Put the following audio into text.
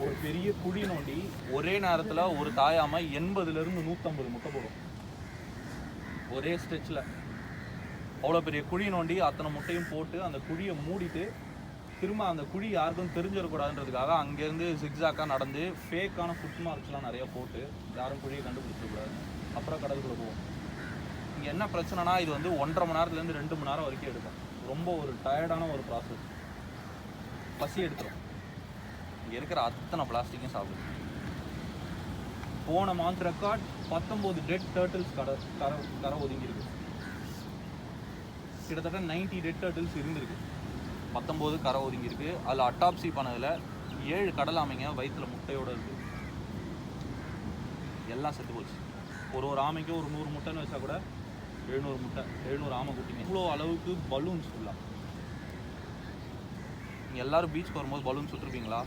ஒரு பெரிய குழி நோண்டி ஒரே நேரத்தில் ஒரு தாயாம 80லேருந்து 150 முட்டை போடும் ஒரே ஸ்ட்ரெச்சில். அவ்வளோ பெரிய குழி நோண்டி அத்தனை முட்டையும் போட்டு அந்த குழியை மூடிட்டு திரும்ப அந்த குழி யாருக்கும் தெரிஞ்சிடக்கூடாதுன்றதுக்காக அங்கேருந்து சிக்ஸாக்காக நடந்து ஃபேக்கான ஃபுட் மார்க்ஸ்லாம் நிறைய போட்டு யாரும் குழியை கண்டுபிடிச்சிடக்கூடாது. அப்புறம் கடலுக்குள்ளே போவோம். இங்கே என்ன பிரச்சனைனா இது வந்து 1.5 மணி நேரத்துலேருந்து 2 மணி நேரம் வரைக்கும் எடுக்கும். ரொம்ப ஒரு டயர்டான ஒரு ப்ராசஸ். பசி எடுத்துரும். இங்கே இருக்கிற அத்தனை பிளாஸ்டிக்கும் சாப்பிடுது. போன மந்த் ரெக்கார்ட் 19 டெட் டர்ட்டில்ஸ் கரை ஒதுங்கியிருக்கு. கிட்டத்தட்ட 90 டெட் டர்ட்டில்ஸ் இருந்திருக்கு. 19 கரை ஒதுங்கியிருக்கு. அதில் அட்டாப்சி பண்ணதில் 7 கடல் ஆமைங்க வயிற்றில் முட்டையோடு இருக்குது. எல்லாம் செத்து போச்சு. ஒரு ஆமைக்கு ஒரு 100 முட்டைன்னு வச்சா கூட 700 முட்டை, 700 ஆமை குட்டிங்க. இவ்வளோ அளவுக்கு பலூன்ஸ் ஃபுல்லாக. நீங்கள் எல்லோரும் பீச்சுக்கு வரும்போது பலூன் சுட்டுருப்பீங்களா?